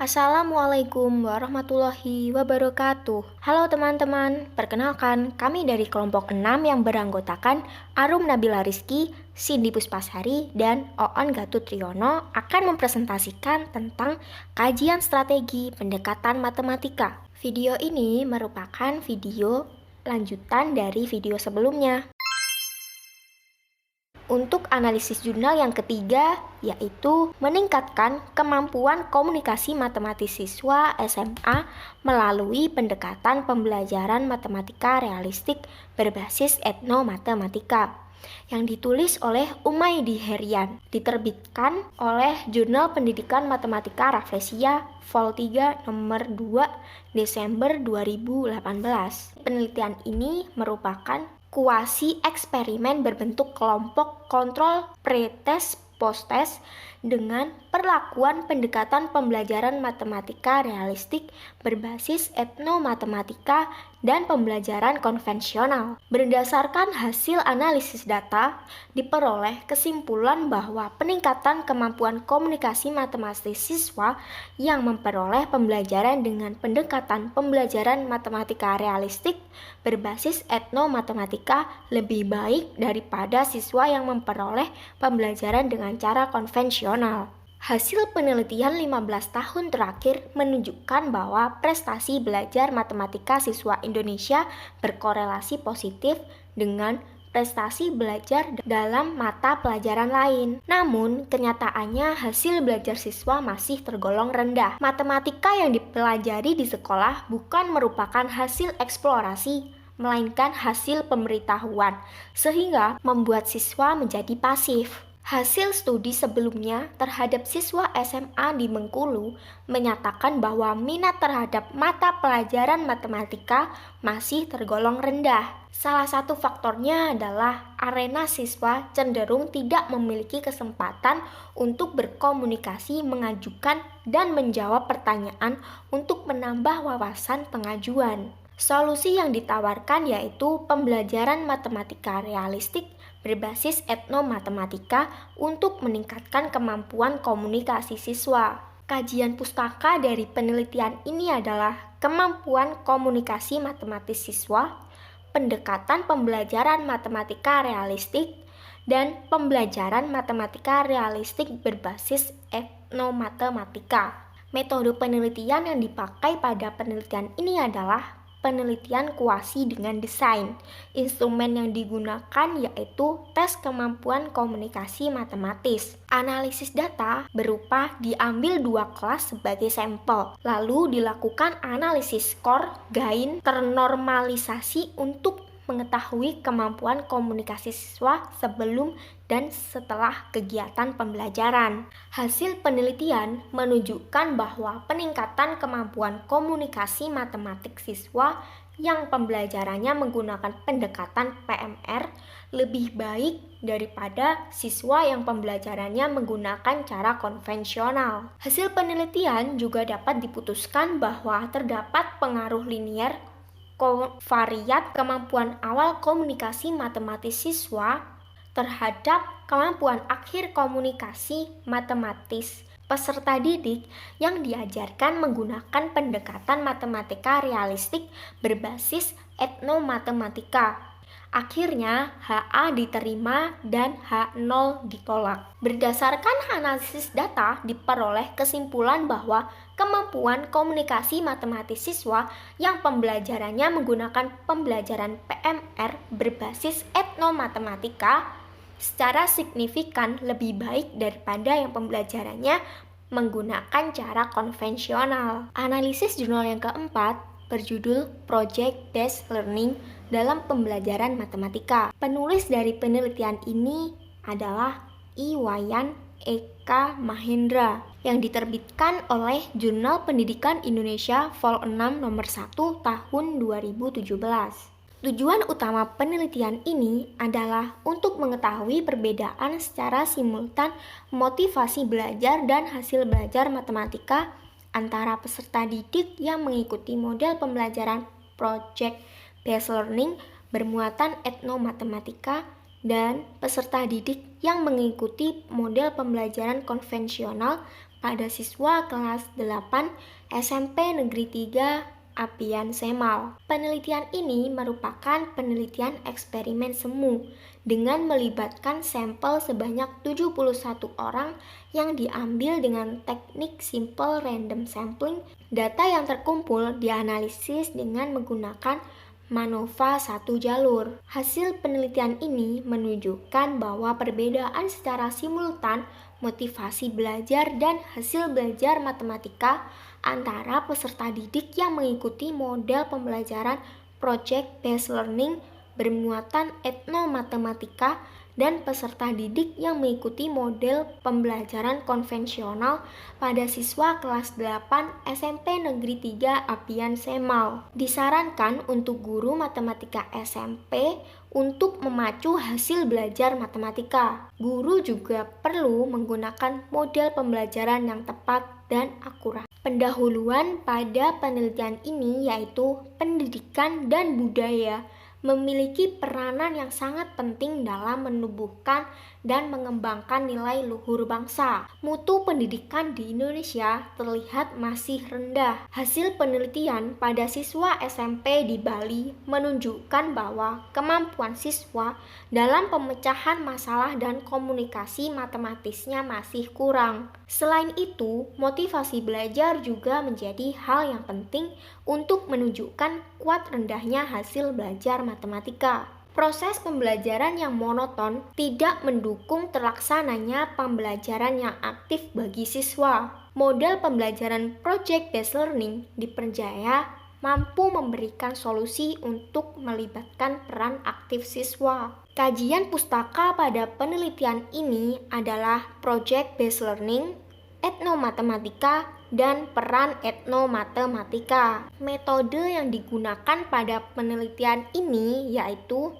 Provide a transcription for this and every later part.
Assalamualaikum warahmatullahi wabarakatuh. Halo teman-teman, perkenalkan kami dari kelompok 6 yang beranggotakan Arum Nabila Rizky, Cindy Puspasari, dan Oon Gatut Triyono akan mempresentasikan tentang kajian strategi pendekatan matematika. Video ini merupakan video lanjutan dari video sebelumnya. Untuk analisis jurnal yang ketiga, yaitu meningkatkan kemampuan komunikasi matematis siswa SMA melalui pendekatan pembelajaran matematika realistik berbasis etnomatematika, yang ditulis oleh Umaydi Herian, diterbitkan oleh Jurnal Pendidikan Matematika Rafflesia Vol 3 nomor 2 Desember 2018. Penelitian ini merupakan kuasi eksperimen berbentuk kelompok kontrol pretest post-test dengan perlakuan pendekatan pembelajaran matematika realistik berbasis etnomatematika dan pembelajaran konvensional. Berdasarkan hasil analisis data, diperoleh kesimpulan bahwa peningkatan kemampuan komunikasi matematis siswa yang memperoleh pembelajaran dengan pendekatan pembelajaran matematika realistik berbasis etnomatematika lebih baik daripada siswa yang memperoleh pembelajaran dengan cara konvensional. Hasil penelitian 15 tahun terakhir menunjukkan bahwa prestasi belajar matematika siswa Indonesia berkorelasi positif dengan prestasi belajar dalam mata pelajaran lain. Namun, kenyataannya hasil belajar siswa masih tergolong rendah. Matematika yang dipelajari di sekolah bukan merupakan hasil eksplorasi, melainkan hasil pemberitahuan, sehingga membuat siswa menjadi pasif. Hasil studi sebelumnya terhadap siswa SMA di Bengkulu menyatakan bahwa minat terhadap mata pelajaran matematika masih tergolong rendah. Salah satu faktornya adalah arena siswa cenderung tidak memiliki kesempatan untuk berkomunikasi, mengajukan, dan menjawab pertanyaan untuk menambah wawasan pengajuan. Solusi yang ditawarkan yaitu pembelajaran matematika realistik berbasis etnomatematika untuk meningkatkan kemampuan komunikasi siswa. Kajian pustaka dari penelitian ini adalah kemampuan komunikasi matematis siswa, pendekatan pembelajaran matematika realistik, dan pembelajaran matematika realistik berbasis etnomatematika. Metode penelitian yang dipakai pada penelitian ini adalah penelitian kuasi dengan desain. Instrumen yang digunakan yaitu tes kemampuan komunikasi matematis. Analisis data berupa diambil 2 kelas sebagai sampel, lalu dilakukan analisis skor, gain, ternormalisasi untuk mengetahui kemampuan komunikasi siswa sebelum dan setelah kegiatan pembelajaran. Hasil penelitian menunjukkan bahwa peningkatan kemampuan komunikasi matematik siswa yang pembelajarannya menggunakan pendekatan PMR lebih baik daripada siswa yang pembelajarannya menggunakan cara konvensional. Hasil penelitian juga dapat diputuskan bahwa terdapat pengaruh linier kovariat kemampuan awal komunikasi matematis siswa terhadap kemampuan akhir komunikasi matematis peserta didik yang diajarkan menggunakan pendekatan matematika realistik berbasis etnomatematika. Akhirnya, HA diterima dan H0 ditolak. Berdasarkan analisis data, diperoleh kesimpulan bahwa kemampuan komunikasi matematis siswa yang pembelajarannya menggunakan pembelajaran PMR berbasis etnomatematika secara signifikan lebih baik daripada yang pembelajarannya menggunakan cara konvensional. Analisis jurnal yang keempat berjudul Project Based Learning dalam pembelajaran matematika. Penulis dari penelitian ini adalah I. Wayan Eka Mahendra yang diterbitkan oleh Jurnal Pendidikan Indonesia Vol 6 nomor 1 tahun 2017. Tujuan utama penelitian ini adalah untuk mengetahui perbedaan secara simultan motivasi belajar dan hasil belajar matematika antara peserta didik yang mengikuti model pembelajaran Project Based Learning bermuatan etnomatematika dan peserta didik yang mengikuti model pembelajaran konvensional pada siswa kelas 8 SMP Negeri 3 Apian Semal. Penelitian ini merupakan penelitian eksperimen semu dengan melibatkan sampel sebanyak 71 orang yang diambil dengan teknik simple random sampling. Data yang terkumpul dianalisis dengan menggunakan MANOVA satu jalur. Hasil penelitian ini menunjukkan bahwa perbedaan secara simultan motivasi belajar dan hasil belajar matematika antara peserta didik yang mengikuti model pembelajaran Project Based Learning bermuatan etnomatematika dan peserta didik yang mengikuti model pembelajaran konvensional pada siswa kelas 8 SMP Negeri 3 Apian Semal. Disarankan untuk guru matematika SMP untuk memacu hasil belajar matematika. Guru juga perlu menggunakan model pembelajaran yang tepat dan akurat. Pendahuluan pada penelitian ini yaitu pendidikan dan budaya memiliki peranan yang sangat penting dalam menumbuhkan dan mengembangkan nilai luhur bangsa. Mutu pendidikan di Indonesia terlihat masih rendah. Hasil penelitian pada siswa SMP di Bali menunjukkan bahwa kemampuan siswa dalam pemecahan masalah dan komunikasi matematisnya masih kurang. Selain itu, motivasi belajar juga menjadi hal yang penting untuk menunjukkan kuat rendahnya hasil belajar matematika. Proses pembelajaran yang monoton tidak mendukung terlaksananya pembelajaran yang aktif bagi siswa. Model pembelajaran Project Based Learning dipercaya mampu memberikan solusi untuk melibatkan peran aktif siswa. Kajian pustaka pada penelitian ini adalah Project Based Learning, etnomatematika, dan peran etnomatematika. Metode yang digunakan pada penelitian ini yaitu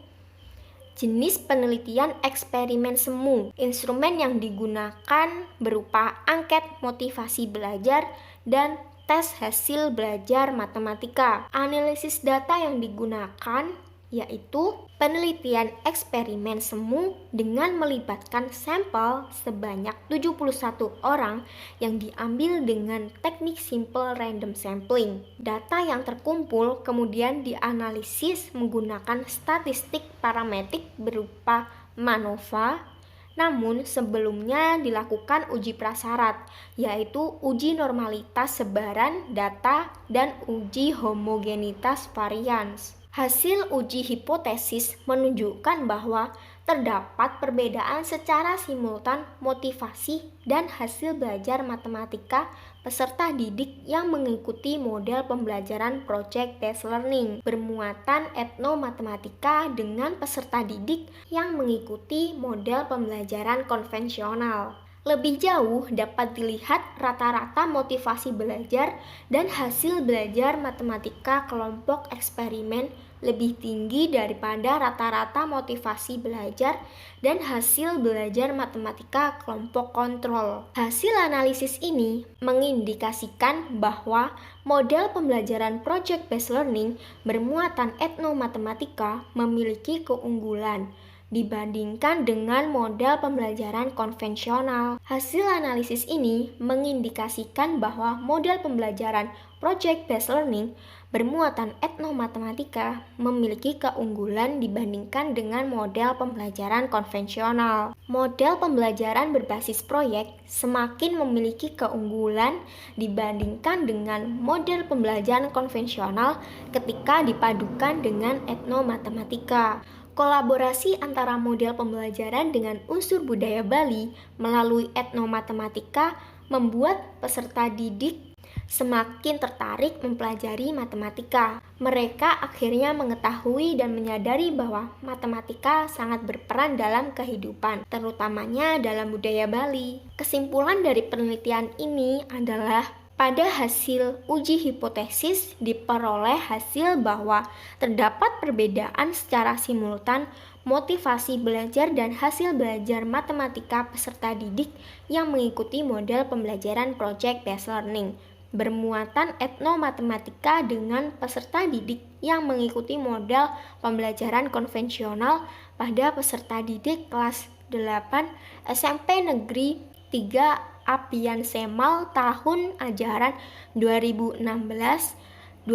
jenis penelitian eksperimen semu. Instrumen yang digunakan berupa angket motivasi belajar dan tes hasil belajar matematika. Analisis data yang digunakan yaitu penelitian eksperimen semu dengan melibatkan sampel sebanyak 71 orang yang diambil dengan teknik simple random sampling. Data yang terkumpul kemudian dianalisis menggunakan statistik parametrik berupa MANOVA. Namun sebelumnya dilakukan uji prasyarat, yaitu uji normalitas sebaran data dan uji homogenitas varians. Hasil uji hipotesis menunjukkan bahwa terdapat perbedaan secara simultan motivasi dan hasil belajar matematika peserta didik yang mengikuti model pembelajaran Project Based Learning bermuatan etnomatematika dengan peserta didik yang mengikuti model pembelajaran konvensional. Lebih jauh dapat dilihat rata-rata motivasi belajar dan hasil belajar matematika kelompok eksperimen lebih tinggi daripada rata-rata motivasi belajar dan hasil belajar matematika kelompok kontrol. Hasil analisis ini mengindikasikan bahwa model pembelajaran Project Based Learning bermuatan etnomatematika memiliki keunggulan dibandingkan dengan model pembelajaran konvensional. Hasil analisis ini mengindikasikan bahwa model pembelajaran Project Based Learning bermuatan etnomatematika memiliki keunggulan dibandingkan dengan model pembelajaran konvensional. Model pembelajaran berbasis proyek semakin memiliki keunggulan dibandingkan dengan model pembelajaran konvensional ketika dipadukan dengan etnomatematika. Kolaborasi antara model pembelajaran dengan unsur budaya Bali melalui etnomatematika membuat peserta didik semakin tertarik mempelajari matematika. Mereka akhirnya mengetahui dan menyadari bahwa matematika sangat berperan dalam kehidupan, terutamanya dalam budaya Bali. Kesimpulan dari penelitian ini adalah pada hasil uji hipotesis diperoleh hasil bahwa terdapat perbedaan secara simultan motivasi belajar dan hasil belajar matematika peserta didik yang mengikuti model pembelajaran Project Based Learning bermuatan etnomatematika dengan peserta didik yang mengikuti model pembelajaran konvensional pada peserta didik kelas 8 SMP Negeri 3 Apian Semal tahun ajaran 2016-2017,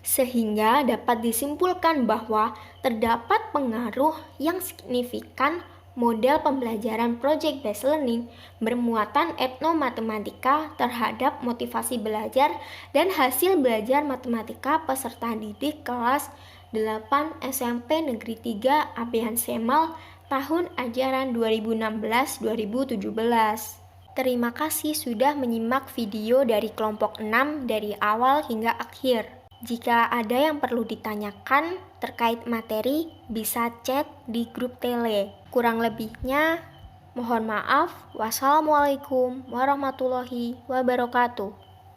sehingga dapat disimpulkan bahwa terdapat pengaruh yang signifikan model pembelajaran project-based learning bermuatan etnomatematika terhadap motivasi belajar dan hasil belajar matematika peserta didik kelas 8 SMP Negeri 3 Apian Semal tahun ajaran 2016-2017. Terima kasih sudah menyimak video dari kelompok 6 dari awal hingga akhir. Jika ada yang perlu ditanyakan terkait materi, bisa chat di grup tele. Kurang lebihnya, mohon maaf. Wassalamualaikum warahmatullahi wabarakatuh.